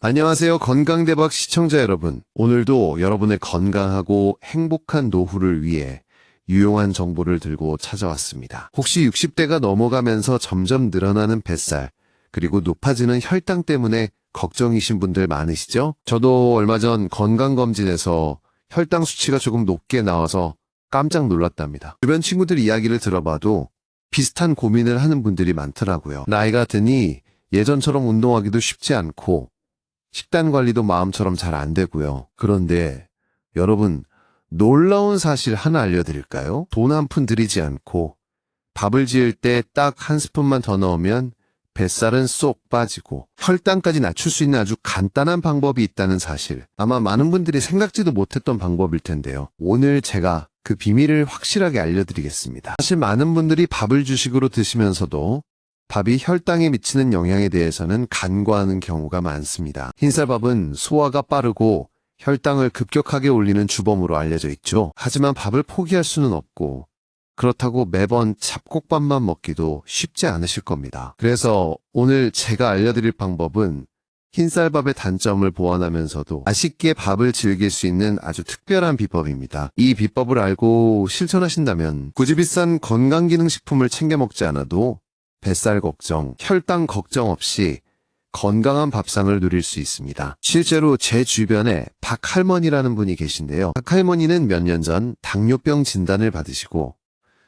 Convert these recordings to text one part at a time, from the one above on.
안녕하세요. 건강대박 시청자 여러분. 오늘도 여러분의 건강하고 행복한 노후를 위해 유용한 정보를 들고 찾아왔습니다. 혹시 60대가 넘어가면서 점점 늘어나는 뱃살, 그리고 높아지는 혈당 때문에 걱정이신 분들 많으시죠? 저도 얼마 전 건강검진에서 혈당 수치가 조금 높게 나와서 깜짝 놀랐답니다. 주변 친구들 이야기를 들어봐도 비슷한 고민을 하는 분들이 많더라고요. 나이가 드니 예전처럼 운동하기도 쉽지 않고 식단 관리도 마음처럼 잘 안 되고요. 그런데 여러분, 놀라운 사실 하나 알려드릴까요? 돈 한 푼 들이지 않고 밥을 지을 때 딱 한 스푼만 더 넣으면 뱃살은 쏙 빠지고 혈당까지 낮출 수 있는 아주 간단한 방법이 있다는 사실. 아마 많은 분들이 생각지도 못했던 방법일 텐데요. 오늘 제가 그 비밀을 확실하게 알려드리겠습니다. 사실 많은 분들이 밥을 주식으로 드시면서도 밥이 혈당에 미치는 영향에 대해서는 간과하는 경우가 많습니다. 흰쌀밥은 소화가 빠르고 혈당을 급격하게 올리는 주범으로 알려져 있죠. 하지만 밥을 포기할 수는 없고 그렇다고 매번 잡곡밥만 먹기도 쉽지 않으실 겁니다. 그래서 오늘 제가 알려드릴 방법은 흰쌀밥의 단점을 보완하면서도 맛있게 밥을 즐길 수 있는 아주 특별한 비법입니다. 이 비법을 알고 실천하신다면 굳이 비싼 건강기능식품을 챙겨 먹지 않아도 뱃살 걱정, 혈당 걱정 없이 건강한 밥상을 누릴 수 있습니다. 실제로 제 주변에 박할머니라는 분이 계신데요. 박할머니는 몇 년 전 당뇨병 진단을 받으시고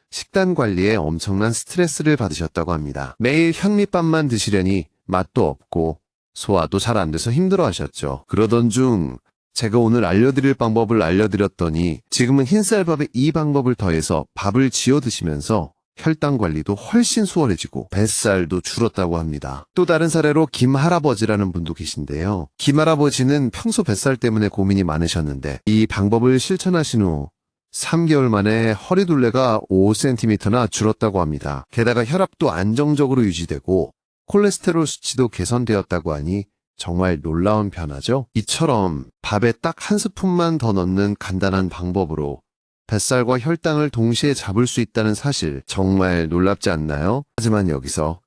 식단 관리에 엄청난 스트레스를 받으셨다고 합니다. 매일 현미밥만 드시려니 맛도 없고 소화도 잘 안 돼서 힘들어하셨죠. 그러던 중 제가 오늘 알려드릴 방법을 알려드렸더니 지금은 흰쌀밥에 이 방법을 더해서 밥을 지어 드시면서 혈당 관리도 훨씬 수월해지고 뱃살도 줄었다고 합니다. 또 다른 사례로 김할아버지라는 분도 계신데요. 김할아버지는 평소 뱃살 때문에 고민이 많으셨는데 이 방법을 실천하신 후 3개월 만에 허리둘레가 5cm나 줄었다고 합니다. 게다가 혈압도 안정적으로 유지되고 콜레스테롤 수치도 개선되었다고 하니 정말 놀라운 변화죠. 이처럼 밥에 딱 한 스푼만 더 넣는 간단한 방법으로 뱃살과 혈당을 동시에 잡을 수 있다는 사실 정말 놀랍지 않나요? 하지만 여기서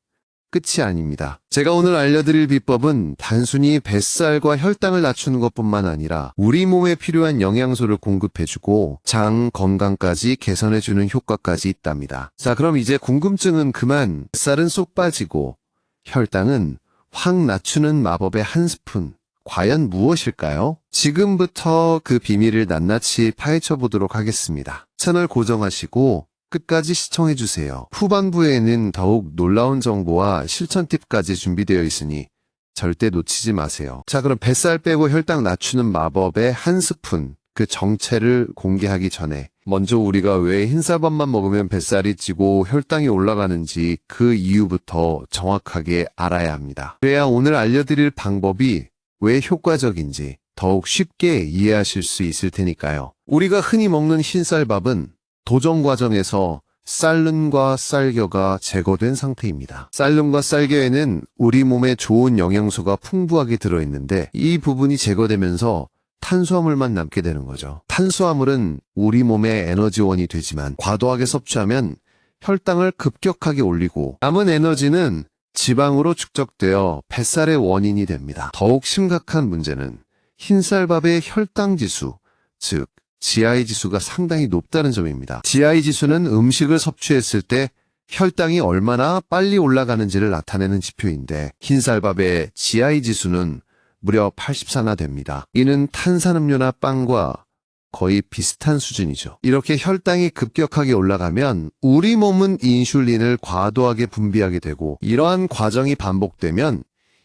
끝이 아닙니다. 제가 오늘 알려드릴 비법은 단순히 뱃살과 혈당을 낮추는 것뿐만 아니라 우리 몸에 필요한 영양소를 공급해주고 장 건강까지 개선해주는 효과까지 있답니다. 자, 그럼 이제 궁금증은 그만. 뱃살은 쏙 빠지고 혈당은 확 낮추는 마법의 한 스푼. 과연 무엇일까요? 지금부터 그 비밀을 낱낱이 파헤쳐 보도록 하겠습니다. 채널 고정하시고 끝까지 시청해주세요. 후반부에는 더욱 놀라운 정보와 실천 팁까지 준비되어 있으니 절대 놓치지 마세요. 자, 그럼 뱃살 빼고 혈당 낮추는 마법의 한 스푼, 그 정체를 공개하기 전에 먼저 우리가 왜 흰쌀밥만 먹으면 뱃살이 찌고 혈당이 올라가는지 그 이유부터 정확하게 알아야 합니다. 그래야 오늘 알려드릴 방법이 왜 효과적인지 더욱 쉽게 이해하실 수 있을 테니까요. 우리가 흔히 먹는 흰쌀밥은 도정 과정에서 쌀른과 쌀겨가 제거된 상태입니다. 쌀른과 쌀겨에는 우리 몸에 좋은 영양소가 풍부하게 들어있는데 이 부분이 제거되면서 탄수화물만 남게 되는 거죠. 탄수화물은 우리 몸의 에너지원이 되지만 과도하게 섭취하면 혈당을 급격하게 올리고 남은 에너지는 지방으로 축적되어 뱃살의 원인이 됩니다. 더욱 심각한 문제는 흰쌀밥의 혈당 지수, 즉 GI 지수가 상당히 높다는 점입니다. GI 지수는 음식을 섭취했을 때 혈당이 얼마나 빨리 올라가는지를 나타내는 지표인데 흰쌀밥의 GI 지수는 무려 84나 됩니다. 이는 탄산음료나 빵과 거의 비슷한 수준이죠. 이렇게 혈당이 급격하게 올라가면 우리 몸은 인슐린을 과도하게 분비하게 되고 이러한 과정이 반복되면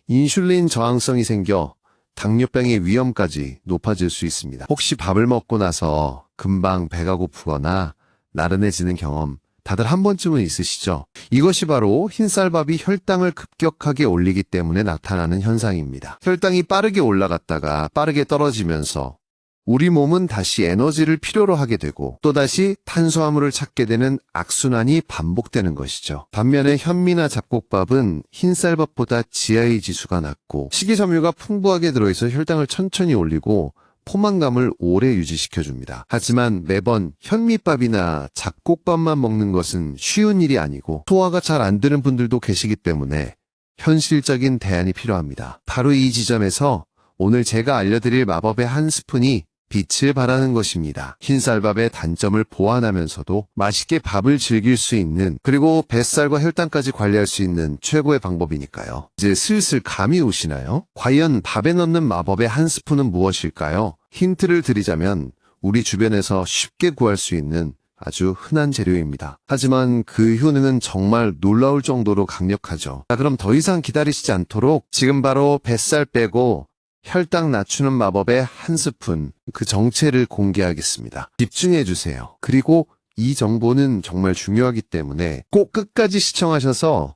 인슐린 저항성이 생겨 당뇨병의 위험까지 높아질 수 있습니다. 혹시 밥을 먹고 나서 금방 배가 고프거나 나른해지는 경험 다들 한 번쯤은 있으시죠? 이것이 바로 흰쌀밥이 혈당을 급격하게 올리기 때문에 나타나는 현상입니다. 혈당이 빠르게 올라갔다가 빠르게 떨어지면서 우리 몸은 다시 에너지를 필요로 하게 되고 또다시 탄수화물을 찾게 되는 악순환이 반복되는 것이죠. 반면에 현미나 잡곡밥은 흰쌀밥보다 GI 지수가 낮고 식이섬유가 풍부하게 들어있어 혈당을 천천히 올리고 포만감을 오래 유지시켜줍니다. 하지만 매번 현미밥이나 잡곡밥만 먹는 것은 쉬운 일이 아니고 소화가 잘 안 되는 분들도 계시기 때문에 현실적인 대안이 필요합니다. 바로 이 지점에서 오늘 제가 알려드릴 마법의 한 스푼이 빛을 발하는 것입니다. 흰쌀밥의 단점을 보완하면서도 맛있게 밥을 즐길 수 있는, 그리고 뱃살과 혈당까지 관리할 수 있는 최고의 방법이니까요. 이제 슬슬 감이 오시나요? 과연 밥에 넣는 마법의 한 스푼은 무엇일까요? 힌트를 드리자면 우리 주변에서 쉽게 구할 수 있는 아주 흔한 재료입니다. 하지만 그 효능은 정말 놀라울 정도로 강력하죠. 자, 그럼 더 이상 기다리시지 않도록 지금 바로 뱃살 빼고 혈당 낮추는 마법의 한 스푼, 그 정체를 공개하겠습니다. 집중해주세요. 그리고 이 정보는 정말 중요하기 때문에 꼭 끝까지 시청하셔서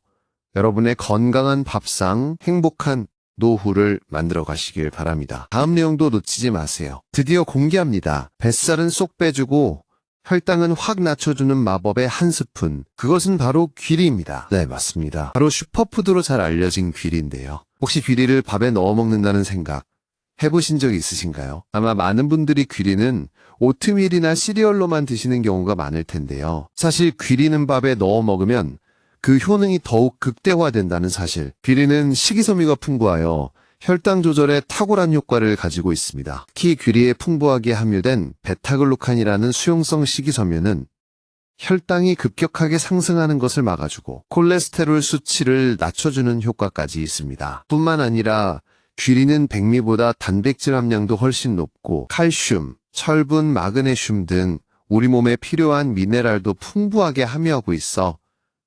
여러분의 건강한 밥상, 행복한 노후를 만들어 가시길 바랍니다. 다음 내용도 놓치지 마세요. 드디어 공개합니다. 뱃살은 쏙 빼주고 혈당은 확 낮춰주는 마법의 한 스푼. 그것은 바로 귀리입니다. 네, 맞습니다. 바로 슈퍼푸드로 잘 알려진 귀리인데요. 혹시 귀리를 밥에 넣어 먹는다는 생각 해보신 적 있으신가요? 아마 많은 분들이 귀리는 오트밀이나 시리얼로만 드시는 경우가 많을 텐데요. 사실 귀리는 밥에 넣어 먹으면 그 효능이 더욱 극대화된다는 사실. 귀리는 식이섬유가 풍부하여 혈당 조절에 탁월한 효과를 가지고 있습니다. 특히 귀리에 풍부하게 함유된 베타글루칸이라는 수용성 식이섬유는 혈당이 급격하게 상승하는 것을 막아주고 콜레스테롤 수치를 낮춰주는 효과까지 있습니다. 뿐만 아니라 귀리는 백미보다 단백질 함량도 훨씬 높고 칼슘, 철분, 마그네슘 등 우리 몸에 필요한 미네랄도 풍부하게 함유하고 있어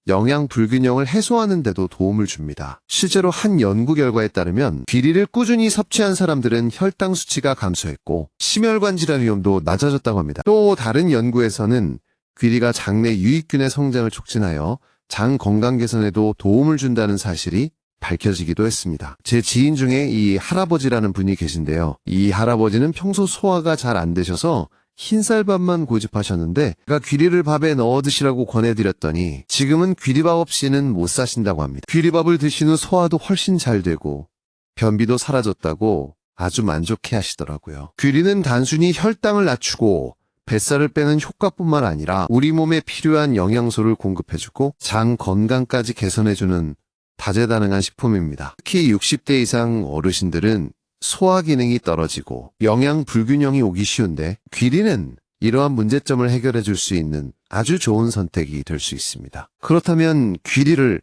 영양 불균형을 해소하는 데도 도움을 줍니다. 실제로 한 연구 결과에 따르면 귀리를 꾸준히 섭취한 사람들은 혈당 수치가 감소했고 심혈관 질환 위험도 낮아졌다고 합니다. 또 다른 연구에서는 귀리가 장내 유익균의 성장을 촉진하여 장 건강 개선에도 도움을 준다는 사실이 밝혀지기도 했습니다. 제 지인 중에 이 할아버지라는 분이 계신데요. 이 할아버지는 평소 소화가 잘 안 되셔서 흰쌀밥만 고집하셨는데 제가 귀리를 밥에 넣어 드시라고 권해드렸더니 지금은 귀리밥 없이는 못 사신다고 합니다. 귀리밥을 드신 후 소화도 훨씬 잘 되고 변비도 사라졌다고 아주 만족해 하시더라고요. 귀리는 단순히 혈당을 낮추고 뱃살을 빼는 효과뿐만 아니라 우리 몸에 필요한 영양소를 공급해주고 장 건강까지 개선해주는 다재다능한 식품입니다. 특히 60대 이상 어르신들은 소화 기능이 떨어지고 영양 불균형이 오기 쉬운데 귀리는 이러한 문제점을 해결해 줄 수 있는 아주 좋은 선택이 될 수 있습니다. 그렇다면 귀리를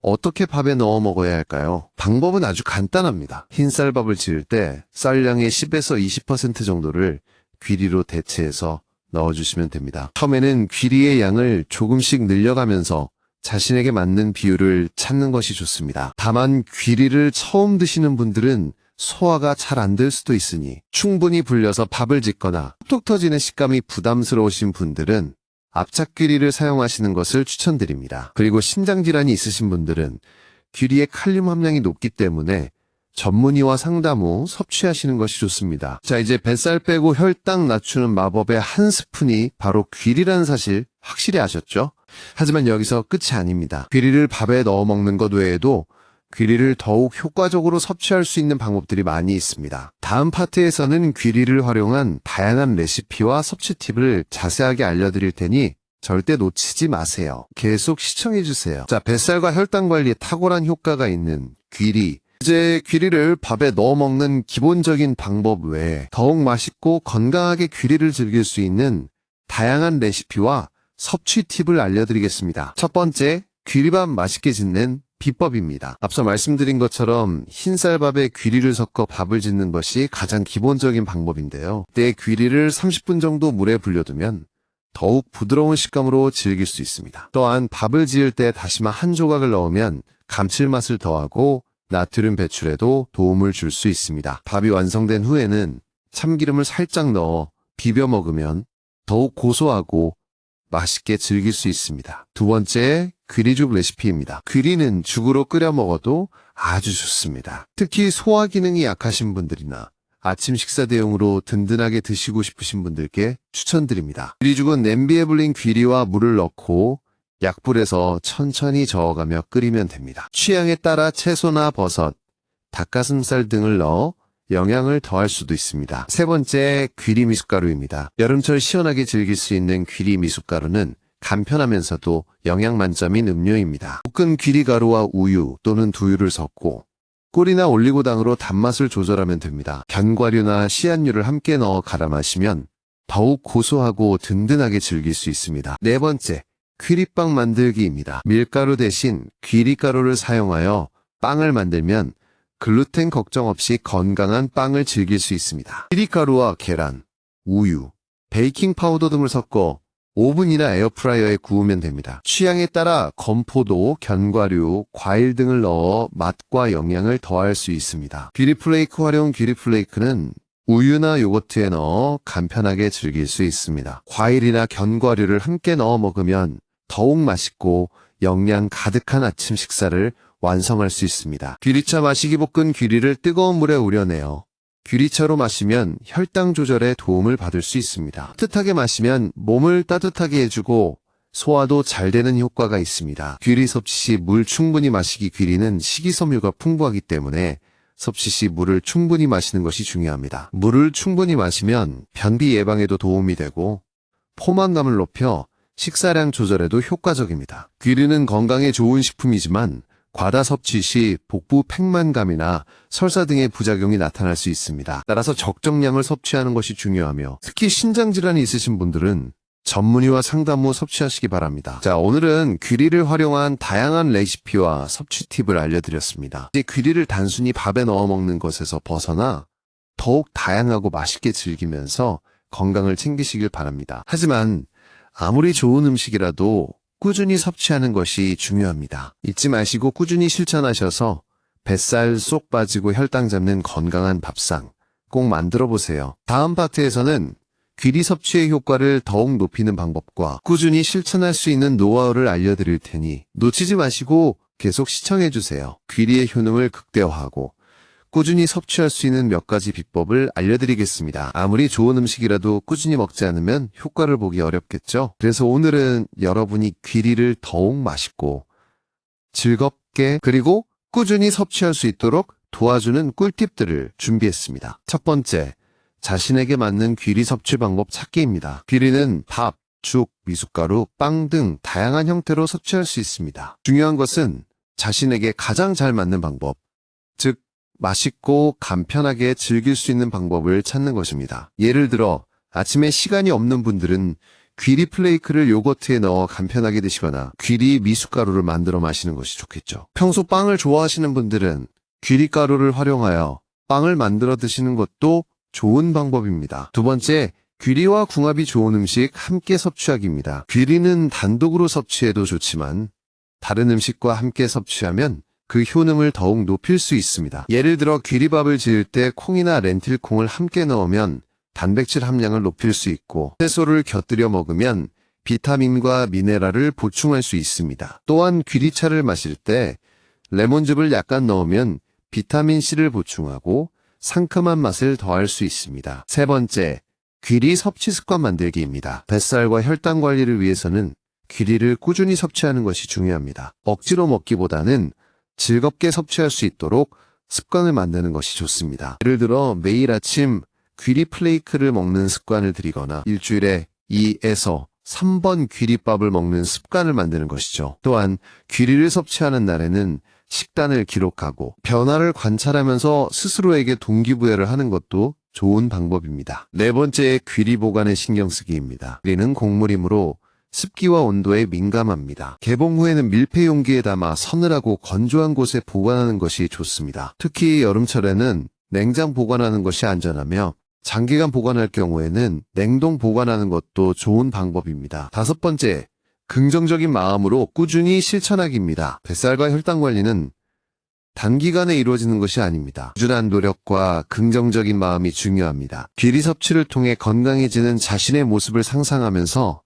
어떻게 밥에 넣어 먹어야 할까요? 방법은 아주 간단합니다. 흰쌀밥을 지을 때 쌀량의 10에서 20% 정도를 귀리로 대체해서 넣어주시면 됩니다. 처음에는 귀리의 양을 조금씩 늘려가면서 자신에게 맞는 비율을 찾는 것이 좋습니다. 다만 귀리를 처음 드시는 분들은 소화가 잘 안 될 수도 있으니 충분히 불려서 밥을 짓거나 톡톡 터지는 식감이 부담스러우신 분들은 압착귀리를 사용하시는 것을 추천드립니다. 그리고 심장질환이 있으신 분들은 귀리의 칼륨 함량이 높기 때문에 전문의와 상담 후 섭취하시는 것이 좋습니다. 자, 이제 뱃살 빼고 혈당 낮추는 마법의 한 스푼이 바로 귀리라는 사실 확실히 아셨죠? 하지만 여기서 끝이 아닙니다. 귀리를 밥에 넣어 먹는 것 외에도 귀리를 더욱 효과적으로 섭취할 수 있는 방법들이 많이 있습니다. 다음 파트에서는 귀리를 활용한 다양한 레시피와 섭취 팁을 자세하게 알려드릴 테니 절대 놓치지 마세요. 계속 시청해주세요. 자, 뱃살과 혈당 관리에 탁월한 효과가 있는 귀리. 이제 귀리를 밥에 넣어 먹는 기본적인 방법 외에 더욱 맛있고 건강하게 귀리를 즐길 수 있는 다양한 레시피와 섭취 팁을 알려드리겠습니다. 첫 번째, 귀리밥 맛있게 짓는 비법입니다. 앞서 말씀드린 것처럼 흰쌀밥에 귀리를 섞어 밥을 짓는 것이 가장 기본적인 방법인데요. 때 귀리를 30분 정도 물에 불려두면 더욱 부드러운 식감으로 즐길 수 있습니다. 또한 밥을 지을 때 다시마 한 조각을 넣으면 감칠맛을 더하고 나트륨 배출에도 도움을 줄 수 있습니다. 밥이 완성된 후에는 참기름을 살짝 넣어 비벼 먹으면 더욱 고소하고 맛있게 즐길 수 있습니다. 두 번째, 귀리죽 레시피입니다. 귀리는 죽으로 끓여 먹어도 아주 좋습니다. 특히 소화 기능이 약하신 분들이나 아침 식사 대용으로 든든하게 드시고 싶으신 분들께 추천드립니다. 귀리죽은 냄비에 불린 귀리와 물을 넣고 약불에서 천천히 저어가며 끓이면 됩니다. 취향에 따라 채소나 버섯, 닭가슴살 등을 넣어 영양을 더할 수도 있습니다. 세 번째, 귀리 미숫가루입니다. 여름철 시원하게 즐길 수 있는 귀리 미숫가루는 간편하면서도 영양 만점인 음료입니다. 볶은 귀리가루와 우유 또는 두유를 섞고 꿀이나 올리고당으로 단맛을 조절하면 됩니다. 견과류나 씨앗류를 함께 넣어 갈아 마시면 더욱 고소하고 든든하게 즐길 수 있습니다. 네 번째, 귀리빵 만들기입니다. 밀가루 대신 귀리가루를 사용하여 빵을 만들면 글루텐 걱정 없이 건강한 빵을 즐길 수 있습니다. 귀리가루와 계란, 우유, 베이킹 파우더 등을 섞어 오븐이나 에어프라이어에 구우면 됩니다. 취향에 따라 건포도, 견과류, 과일 등을 넣어 맛과 영양을 더할 수 있습니다. 귀리플레이크 활용. 귀리플레이크는 우유나 요거트에 넣어 간편하게 즐길 수 있습니다. 과일이나 견과류를 함께 넣어 먹으면 더욱 맛있고 영양 가득한 아침 식사를 완성할 수 있습니다. 귀리차 마시기. 볶은 귀리를 뜨거운 물에 우려내어 귀리차로 마시면 혈당 조절에 도움을 받을 수 있습니다. 따뜻하게 마시면 몸을 따뜻하게 해주고 소화도 잘 되는 효과가 있습니다. 귀리 섭취 시 물 충분히 마시기. 귀리는 식이섬유가 풍부하기 때문에 섭취 시 물을 충분히 마시는 것이 중요합니다. 물을 충분히 마시면 변비 예방에도 도움이 되고 포만감을 높여 식사량 조절에도 효과적입니다. 귀리는 건강에 좋은 식품이지만 과다 섭취 시 복부 팽만감이나 설사 등의 부작용이 나타날 수 있습니다. 따라서 적정량을 섭취하는 것이 중요하며 특히 신장질환이 있으신 분들은 전문의와 상담 후 섭취하시기 바랍니다. 자, 오늘은 귀리를 활용한 다양한 레시피와 섭취 팁을 알려드렸습니다. 이제 귀리를 단순히 밥에 넣어 먹는 것에서 벗어나 더욱 다양하고 맛있게 즐기면서 건강을 챙기시길 바랍니다. 하지만 아무리 좋은 음식이라도 꾸준히 섭취하는 것이 중요합니다. 잊지 마시고 꾸준히 실천하셔서 뱃살 쏙 빠지고 혈당 잡는 건강한 밥상 꼭 만들어 보세요. 다음 파트에서는 귀리 섭취의 효과를 더욱 높이는 방법과 꾸준히 실천할 수 있는 노하우를 알려드릴 테니 놓치지 마시고 계속 시청해주세요. 귀리의 효능을 극대화하고 꾸준히 섭취할 수 있는 몇 가지 비법을 알려드리겠습니다. 아무리 좋은 음식이라도 꾸준히 먹지 않으면 효과를 보기 어렵겠죠? 그래서 오늘은 여러분이 귀리를 더욱 맛있고 즐겁게 그리고 꾸준히 섭취할 수 있도록 도와주는 꿀팁들을 준비했습니다. 첫 번째, 자신에게 맞는 귀리 섭취 방법 찾기입니다. 귀리는 밥, 죽, 미숫가루, 빵 등 다양한 형태로 섭취할 수 있습니다. 중요한 것은 자신에게 가장 잘 맞는 방법, 즉 맛있고 간편하게 즐길 수 있는 방법을 찾는 것입니다. 예를 들어 아침에 시간이 없는 분들은 귀리 플레이크를 요거트에 넣어 간편하게 드시거나 귀리 미숫가루를 만들어 마시는 것이 좋겠죠. 평소 빵을 좋아하시는 분들은 귀리 가루를 활용하여 빵을 만들어 드시는 것도 좋은 방법입니다. 두 번째, 귀리와 궁합이 좋은 음식 함께 섭취하기입니다. 귀리는 단독으로 섭취해도 좋지만 다른 음식과 함께 섭취하면 그 효능을 더욱 높일 수 있습니다. 예를 들어 귀리밥을 지을 때 콩이나 렌틸콩을 함께 넣으면 단백질 함량을 높일 수 있고 채소를 곁들여 먹으면 비타민과 미네랄을 보충할 수 있습니다. 또한 귀리차를 마실 때 레몬즙을 약간 넣으면 비타민C를 보충하고 상큼한 맛을 더할 수 있습니다. 세 번째, 귀리 섭취 습관 만들기입니다. 뱃살과 혈당 관리를 위해서는 귀리를 꾸준히 섭취하는 것이 중요합니다. 억지로 먹기보다는 즐겁게 섭취할 수 있도록 습관을 만드는 것이 좋습니다. 예를 들어 매일 아침 귀리 플레이크를 먹는 습관을 들이거나 일주일에 2에서 3번 귀리밥을 먹는 습관을 만드는 것이죠. 또한 귀리를 섭취하는 날에는 식단을 기록하고 변화를 관찰하면서 스스로에게 동기부여를 하는 것도 좋은 방법입니다. 네 번째, 귀리 보관에 신경 쓰기입니다. 귀리는 곡물이므로 습기와 온도에 민감합니다. 개봉 후에는 밀폐 용기에 담아 서늘하고 건조한 곳에 보관하는 것이 좋습니다. 특히 여름철에는 냉장 보관하는 것이 안전하며 장기간 보관할 경우에는 냉동 보관하는 것도 좋은 방법입니다. 다섯 번째, 긍정적인 마음으로 꾸준히 실천하기입니다. 뱃살과 혈당 관리는 단기간에 이루어지는 것이 아닙니다. 꾸준한 노력과 긍정적인 마음이 중요합니다. 귀리 섭취를 통해 건강해지는 자신의 모습을 상상하면서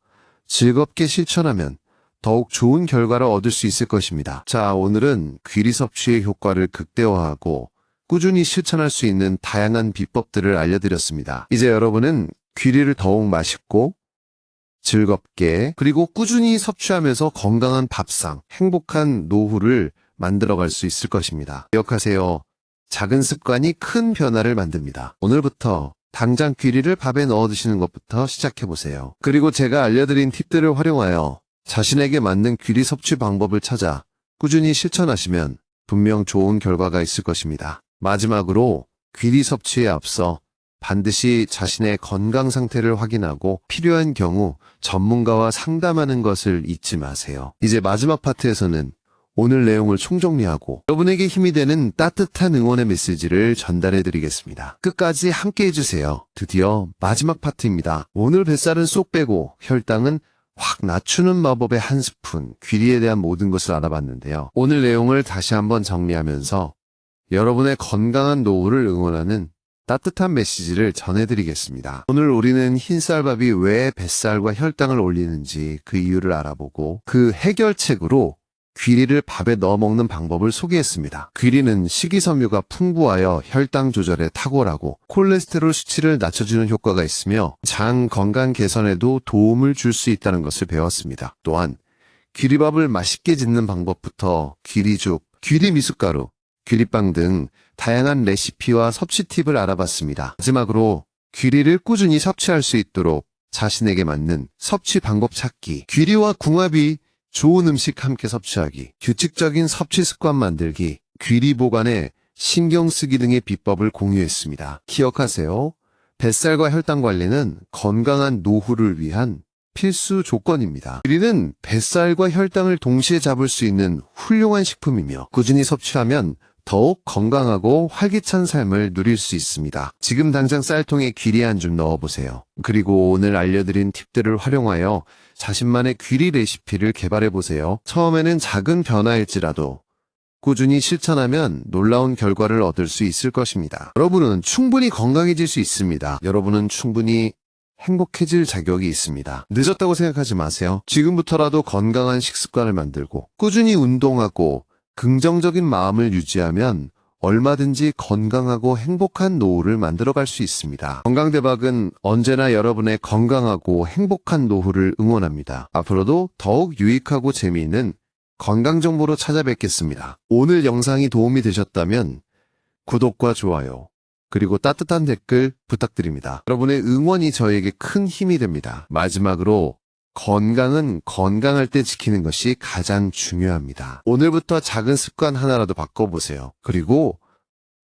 즐겁게 실천하면 더욱 좋은 결과를 얻을 수 있을 것입니다. 자, 오늘은 귀리 섭취의 효과를 극대화하고 꾸준히 실천할 수 있는 다양한 비법들을 알려드렸습니다. 이제 여러분은 귀리를 더욱 맛있고 즐겁게 그리고 꾸준히 섭취하면서 건강한 밥상, 행복한 노후를 만들어갈 수 있을 것입니다. 기억하세요. 작은 습관이 큰 변화를 만듭니다. 오늘부터 당장 귀리를 밥에 넣어 드시는 것부터 시작해보세요. 그리고 제가 알려드린 팁들을 활용하여 자신에게 맞는 귀리 섭취 방법을 찾아 꾸준히 실천하시면 분명 좋은 결과가 있을 것입니다. 마지막으로 귀리 섭취에 앞서 반드시 자신의 건강 상태를 확인하고 필요한 경우 전문가와 상담하는 것을 잊지 마세요. 이제 마지막 파트에서는 오늘 내용을 총정리하고 여러분에게 힘이 되는 따뜻한 응원의 메시지를 전달해 드리겠습니다. 끝까지 함께 해주세요. 드디어 마지막 파트입니다. 오늘 뱃살은 쏙 빼고 혈당은 확 낮추는 마법의 한 스푼, 귀리에 대한 모든 것을 알아봤는데요. 오늘 내용을 다시 한번 정리하면서 여러분의 건강한 노후를 응원하는 따뜻한 메시지를 전해드리겠습니다. 오늘 우리는 흰쌀밥이 왜 뱃살과 혈당을 올리는지 그 이유를 알아보고 그 해결책으로 귀리를 밥에 넣어 먹는 방법을 소개했습니다. 귀리는 식이섬유가 풍부하여 혈당 조절에 탁월하고 콜레스테롤 수치를 낮춰주는 효과가 있으며 장 건강 개선에도 도움을 줄 수 있다는 것을 배웠습니다. 또한 귀리밥을 맛있게 짓는 방법부터 귀리죽, 귀리미숫가루, 귀리빵 등 다양한 레시피와 섭취 팁을 알아봤습니다. 마지막으로 귀리를 꾸준히 섭취할 수 있도록 자신에게 맞는 섭취 방법 찾기, 귀리와 궁합이 좋은 음식 함께 섭취하기, 규칙적인 섭취 습관 만들기, 귀리 보관에 신경 쓰기 등의 비법을 공유했습니다. 기억하세요. 뱃살과 혈당 관리는 건강한 노후를 위한 필수 조건입니다. 귀리는 뱃살과 혈당을 동시에 잡을 수 있는 훌륭한 식품이며 꾸준히 섭취하면 더욱 건강하고 활기찬 삶을 누릴 수 있습니다. 지금 당장 쌀통에 귀리 한 줌 넣어보세요. 그리고 오늘 알려드린 팁들을 활용하여 자신만의 귀리 레시피를 개발해보세요. 처음에는 작은 변화일지라도 꾸준히 실천하면 놀라운 결과를 얻을 수 있을 것입니다. 여러분은 충분히 건강해질 수 있습니다. 여러분은 충분히 행복해질 자격이 있습니다. 늦었다고 생각하지 마세요. 지금부터라도 건강한 식습관을 만들고 꾸준히 운동하고 긍정적인 마음을 유지하면 얼마든지 건강하고 행복한 노후를 만들어갈 수 있습니다. 건강대박은 언제나 여러분의 건강하고 행복한 노후를 응원합니다. 앞으로도 더욱 유익하고 재미있는 건강정보로 찾아뵙겠습니다. 오늘 영상이 도움이 되셨다면 구독과 좋아요, 그리고 따뜻한 댓글 부탁드립니다. 여러분의 응원이 저에게 큰 힘이 됩니다. 마지막으로 건강은 건강할 때 지키는 것이 가장 중요합니다. 오늘부터 작은 습관 하나라도 바꿔보세요. 그리고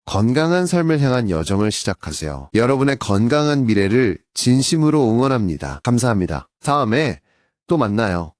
건강한 삶을 향한 여정을 시작하세요. 여러분의 건강한 미래를 진심으로 응원합니다. 감사합니다. 다음에 또 만나요.